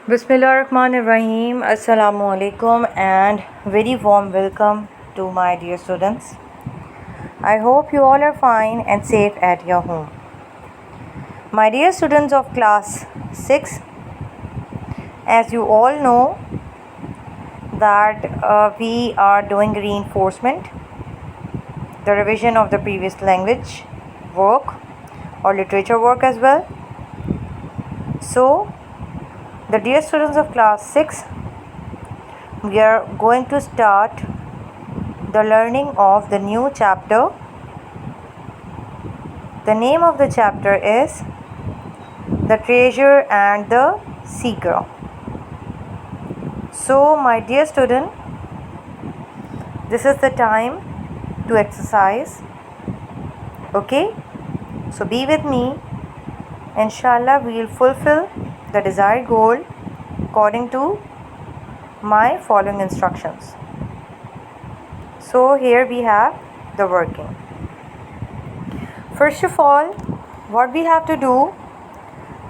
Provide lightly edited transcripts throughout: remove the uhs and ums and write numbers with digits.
Bismillahirrahmanirrahim. Assalamu alaikum and very warm welcome to my dear students. I hope you all are fine and safe at your home. My dear students of class 6, as you all know that we are doing reinforcement, the revision of the previous language work or literature work as well. So the dear students of class 6, we are going to start the learning of the new chapter. The name of the chapter is The Treasure and the Seeker. So my dear student, this is the time to exercise. Okay, so be with me. Inshallah, we will fulfill the desired goal according to my following instructions. So here we have the working. First of all, what we have to do,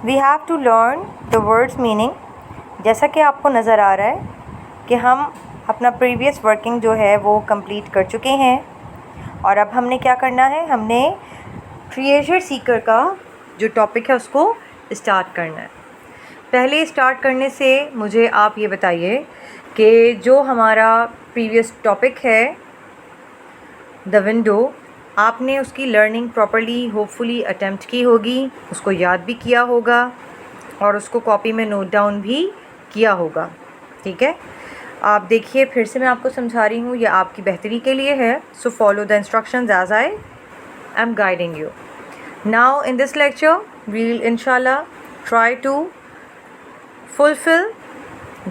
we have to learn the words meaning. जैसा कि आपको नज़र आ रहा है कि हम अपना previous working जो है वो कंप्लीट कर चुके हैं और अब हमने क्या करना है, हमने ट्रेजर सीकर का जो टॉपिक है उसको स्टार्ट करना है। पहले स्टार्ट करने से मुझे आप ये बताइए कि जो हमारा प्रीवियस टॉपिक है द विंडो, आपने उसकी लर्निंग प्रॉपर्ली होपफुली अटेम्प्ट की होगी, उसको याद भी किया होगा और उसको कॉपी में नोट डाउन भी किया होगा। ठीक है, आप देखिए, फिर से मैं आपको समझा रही हूँ, ये आपकी बेहतरी के लिए है। So follow the instructions as I am guiding you. Now in this lecture we will इंशाल्लाह try to fulfill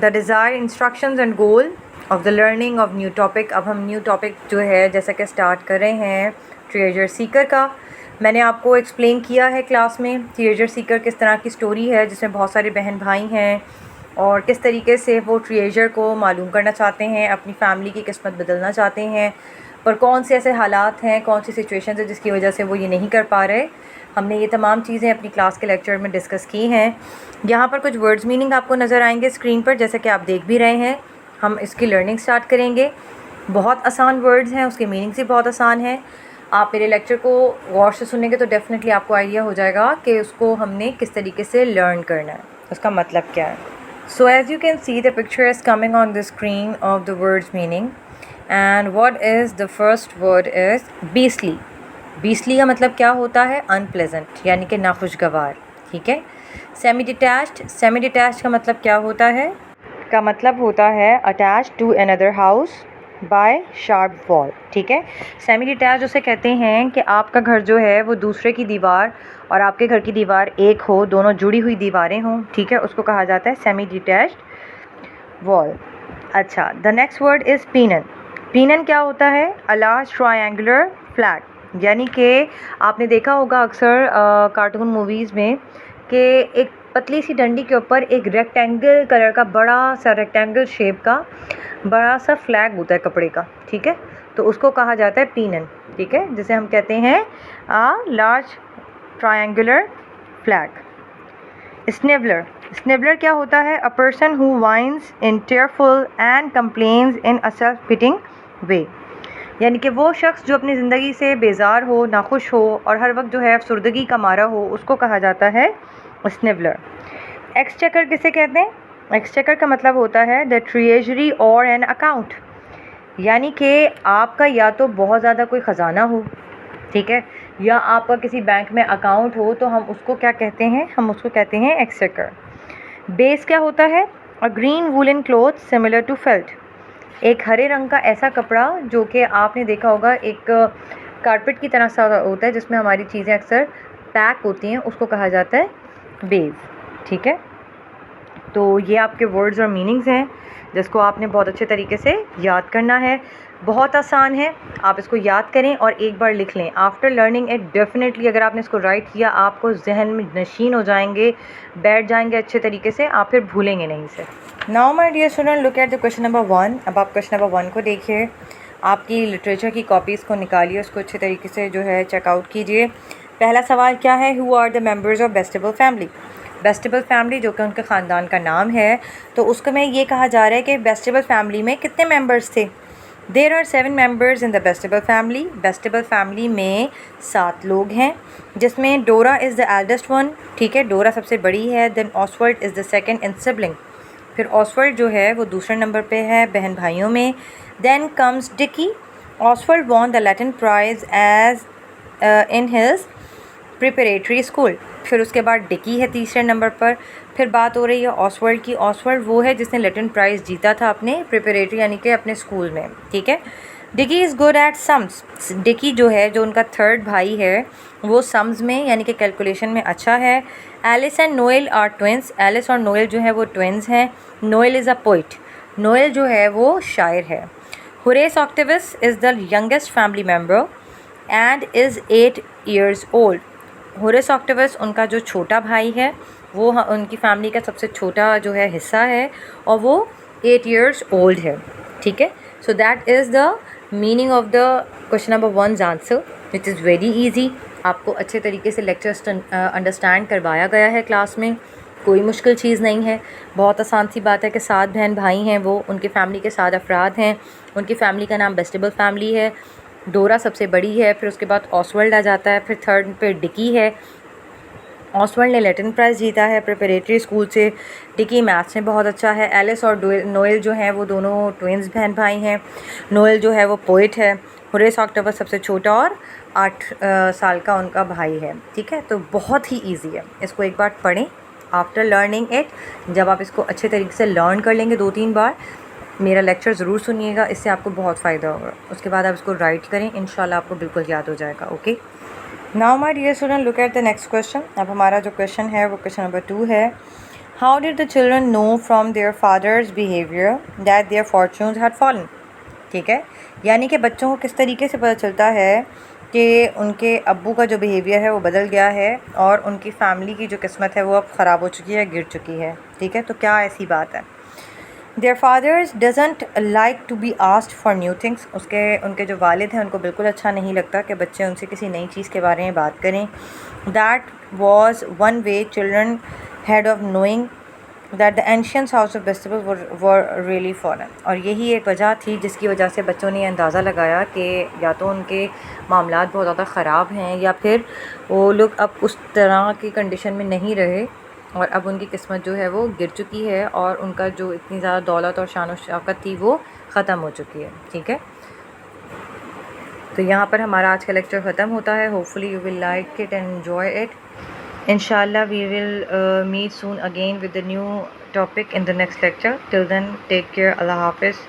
the desired instructions and goal of the learning of new topic। अब हम न्यू टॉपिक जो है जैसा कि start कर रहे हैं ट्रेजर सीकर का। मैंने आपको एक्सप्लेन किया है क्लास में ट्रेजर सीकर किस तरह की स्टोरी है, जिसमें बहुत सारे बहन भाई हैं और किस तरीके से वो ट्रेजर को मालूम करना चाहते हैं, अपनी फैमिली की किस्मत बदलना चाहते हैं, पर कौन से ऐसे हालात हैं, कौन सी सिचुएशन है जिसकी वजह से वो ये नहीं कर पा रहे। हमने ये तमाम चीज़ें अपनी क्लास के लेक्चर में डिस्कस की हैं। यहाँ पर कुछ वर्ड्स मीनिंग आपको नज़र आएंगे स्क्रीन पर, जैसे कि आप देख भी रहे हैं। हम इसकी लर्निंग स्टार्ट करेंगे। बहुत आसान वर्ड्स हैं, उसके मीनिंग भी बहुत आसान है। आप मेरे लेक्चर को गौर से सुनेंगे तो डेफिनेटली आपको आइडिया हो जाएगा कि उसको हमने किस तरीके से लर्न करना है, उसका मतलब क्या है। So as you can see the picture is coming on the screen of the words meaning and what is the first word is beastly. Beastly का मतलब क्या होता है, अनप्लेजेंट, यानी कि नाखुशगवार। ठीक है। सेमी डिटैच्ड, सेमी डिटैच्ड का मतलब क्या होता है, का मतलब होता है attach to another house by sharp wall. ठीक है। सेमी डिटैच्ड उसे कहते हैं कि आपका घर जो है वो दूसरे की दीवार और आपके घर की दीवार एक हो, दोनों जुड़ी हुई दीवारें हों। ठीक है, उसको कहा जाता है सेमी डिटैच्ड वॉल। अच्छा, द नेक्स्ट वर्ड इज़ पीनन। पीनन क्या होता है, अ लार्ज ट्रायंगुलर फ्लैग, यानी कि आपने देखा होगा अक्सर कार्टून मूवीज़ में कि एक पतली सी डंडी के ऊपर एक रेक्टेंगल कलर का बड़ा सा रेक्टेंगल शेप का बड़ा सा फ्लैग होता है कपड़े का। ठीक है, तो उसको कहा जाता है पीनन। ठीक है, जिसे हम कहते हैं large triangular flag. Sniveller, sniveller क्या होता है, a person who whines in tearful and complains in a self pitying way, यानी कि वो शख्स जो अपनी ज़िंदगी से बेजार हो, नाखुश हो और हर वक्त जो है अफसुर्दगी का मारा हो, उसको कहा जाता है स्निवलर। एक्सचेकर किसे कहते हैं, एक्सचेकर का मतलब होता है द ट्रेजरी और एन अकाउंट, यानी कि आपका या तो बहुत ज़्यादा कोई ख़जाना हो, ठीक है, या आपका किसी बैंक में अकाउंट हो, तो हम उसको क्या कहते हैं, हम उसको कहते हैं एक्सचेकर। बेस क्या होता है, a green woollen cloth similar to felt, एक हरे रंग का ऐसा कपड़ा जो कि आपने देखा होगा एक कारपेट की तरह सा होता है जिसमें हमारी चीज़ें अक्सर पैक होती हैं, उसको कहा जाता है बेस। ठीक है, तो ये आपके वर्ड्स और मीनिंग्स हैं जिसको आपने बहुत अच्छे तरीके से याद करना है। बहुत आसान है, आप इसको याद करें और एक बार लिख लें। आफ्टर लर्निंग इट डेफिनेटली अगर आपने इसको राइट किया आपको जहन में नशीन हो जाएंगे, बैठ जाएंगे अच्छे तरीके से, आप फिर भूलेंगे नहीं इसे। Now my dear student, look at the question number 1। अब आप क्वेश्चन नंबर 1 को देखिए, आपकी लिटरेचर की कॉपीज़ को निकालिए, उसको अच्छे तरीके से जो है चेकआउट कीजिए। पहला सवाल क्या है, who are the members of Bastable family. Bastable family जो कि उनके ख़ानदान का नाम है, तो उसको में ये कहा जा रहा है कि वेस्टिबल फैमिली में कितने मेंबर्स थे। There are 7 members in the Bastable family. Bastable family में 7 लोग हैं, जिसमें डोरा इज़ द एल्डेस्ट वन, ठीक है, डोरा सबसे बड़ी है। Then Oswald is the second in sibling, फिर ऑसवर्ल्ड जो है वो दूसरे नंबर पे है बहन भाइयों में। Then comes Dicky. Oswald won the Latin prize as in his preparatory school. फिर उसके बाद डिकी है तीसरे नंबर पर। फिर बात हो रही है ऑसवर्ल्ड की। ऑसवर्ल्ड वो है जिसने लैटिन प्राइज़ जीता था अपने प्रिपरेटरी यानी कि अपने स्कूल में, ठीक है। Dicky is good at sums. Dicky जो है, जो उनका थर्ड भाई है, वो सम्स में यानी कि कैलकुलेशन में अच्छा है। Alice and Noel are twins. Alice और नोएल जो है वो ट्विंस हैं। Noel is a poet. Noel जो है वो शायर है। Horace Octavius is the youngest family member and is 8 years old. Horace Octavius उनका जो छोटा भाई है, वो उनकी फैमिली का सबसे छोटा जो है हिस्सा है, और वो 8 years ओल्ड है, ठीक है। So that is the meaning of the question number 1's answer, which is very easy. आपको अच्छे तरीके से लेक्चर अंडरस्टैंड करवाया गया है क्लास में, कोई मुश्किल चीज़ नहीं है। बहुत आसान सी बात है कि 7 बहन भाई हैं, वो उनकी फ़ैमिली के 7 अफराद हैं। उनकी फ़ैमिली का नाम वेस्टिबल फैमिली है। डोरा सबसे बड़ी है, फिर उसके बाद ऑसवर्ल्ड आ जाता है, फिर थर्ड पे डिकी है। ऑसवर्ल्ड ने लैटिन प्राइज़ जीता है प्रिपरेटरी स्कूल से। डिकी मैथ्स में बहुत अच्छा है। एलिस और नोएल जो हैं वो दोनों ट्विंस बहन भाई हैं। नोएल जो है वो पोइट है। होरेस ऑक्टेविस सबसे छोटा और 8 साल का उनका भाई है, ठीक है। तो बहुत ही ईजी है, इसको एक बार पढ़ें। आफ्टर लर्निंग इट, जब आप इसको अच्छे तरीके से लर्न कर लेंगे 2-3 बार, मेरा लेक्चर ज़रूर सुनिएगा, इससे आपको बहुत फ़ायदा होगा। उसके बाद आप इसको राइट करें, इंशाल्लाह आपको बिल्कुल याद हो जाएगा। Okay, now my dear student, look at the next question. अब हमारा जो क्वेश्चन है वो क्वेश्चन नंबर 2 है। How did the children know from their fathers behaviour that their fortunes had fallen. ठीक है, यानी कि बच्चों को किस तरीके से पता चलता है कि उनके अब्बू का जो बिहेवियर है वो बदल गया है और उनकी फ़ैमिली की जो किस्मत है वो अब ख़राब हो चुकी है, गिर चुकी है, ठीक है। तो क्या ऐसी बात है। Their fathers doesn't like to be asked for new things. उनके जो वालिद हैं उनको बिल्कुल अच्छा नहीं लगता कि बच्चे उनसे किसी नई चीज़ के बारे में बात करें। That was one way children had of knowing that the ancient house of vestibule were really fallen. और यही एक वजह थी जिसकी वजह से बच्चों ने अंदाज़ा लगाया कि या तो उनके मामलात बहुत ज़्यादा ख़राब हैं या फिर वो लोग अब उस तरह की कंडीशन में नहीं रहे और अब उनकी किस्मत जो है वो गिर चुकी है और उनका जो इतनी ज़्यादा दौलत और शान और शौकत थी वो ख़त्म हो चुकी है, ठीक है। तो यहाँ पर हमारा आज का लेक्चर ख़त्म होता है। Hopefully you will like it and enjoy it. Inshallah, we will meet soon again with the new topic in the next lecture. Till then, take care. Allah Hafiz.